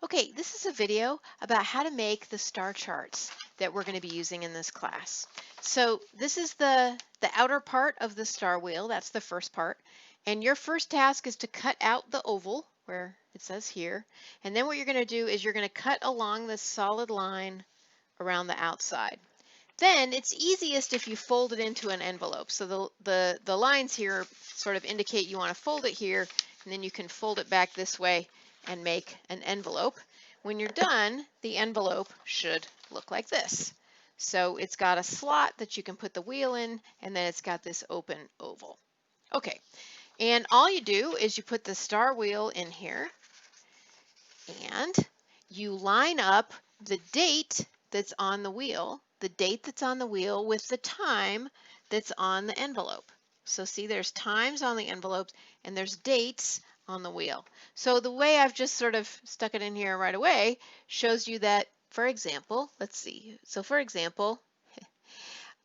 Okay, this is a video about how to make the star charts that we're going to be using in this class. So this is the outer part of the star wheel. That's the first part. And your first task is to cut out the oval where it says here. And then what you're going to do is you're going to cut along this solid line around the outside. Then it's easiest if you fold it into an envelope. So the lines here sort of indicate you want to fold it here, and then you can fold it back this way and make an envelope. When you're done, the envelope should look like this. So it's got a slot that you can put the wheel in, and then it's got this open oval. Okay, and all you do is you put the star wheel in here, and you line up the date that's on the wheel, with the time that's on the envelope. So see, there's times on the envelopes and there's dates on the wheel. So the way I've just sort of stuck it in here right away shows you that, for example, let's see. So for example,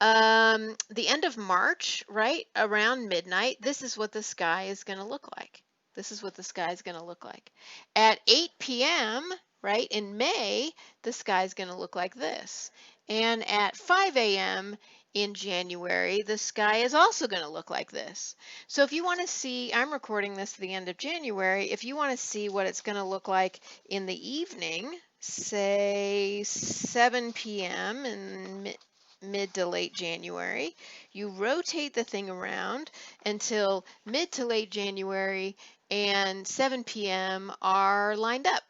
the end of March, right around midnight, this is what the sky is going to look like. This is what the sky is going to look like. At 8 p.m., right, in May, the sky is going to look like this. And at 5 a.m. in January, the sky is also going to look like this. So if you want to see, I'm recording this at the end of January, if you want to see what it's going to look like in the evening, say 7 p.m. in mid to late January, you rotate the thing around until mid to late January and 7 p.m. are lined up.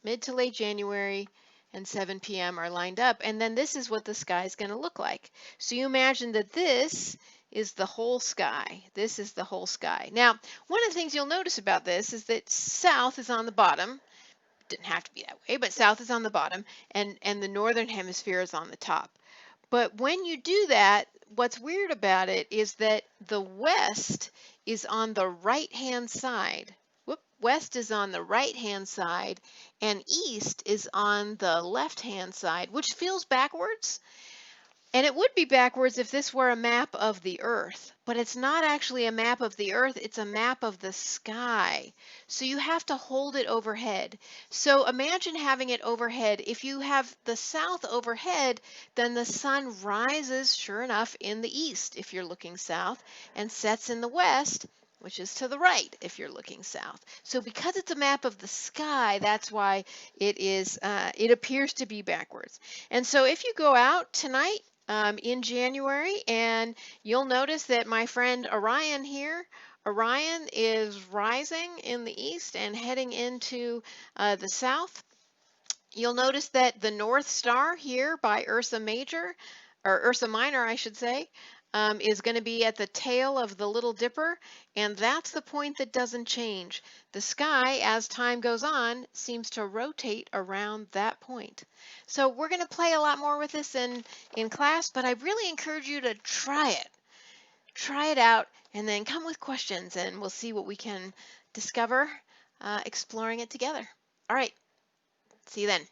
Mid to late January and 7 p.m. are lined up, and then this is what the sky is going to look like. So you imagine that this is the whole sky. This is the whole sky. Now, one of the things you'll notice about this is that south is on the bottom. Didn't have to be that way, but south is on the bottom, and the northern hemisphere is on the top. But when you do that, what's weird about it is that the west is on the right-hand side. West is on the right-hand side, and east is on the left-hand side, which feels backwards. And it would be backwards if this were a map of the Earth, but it's not actually a map of the Earth, it's a map of the sky. So you have to hold it overhead. So imagine having it overhead. If you have the south overhead, then the sun rises, sure enough, in the east if you're looking south, and sets in the west, which is to the right if you're looking south. So because it's a map of the sky, that's why it appears to be backwards. And so if you go out tonight, in January, and you'll notice that my friend Orion here, Orion is rising in the east and heading into the south. You'll notice that the North Star here by Ursa Major, or Ursa Minor, I should say, is going to be at the tail of the Little Dipper, and that's the point that doesn't change. The sky, as time goes on, seems to rotate around that point. So we're going to play a lot more with this in class, but I really encourage you to try it. Try it out, and then come with questions, and we'll see what we can discover exploring it together. All right, see you then.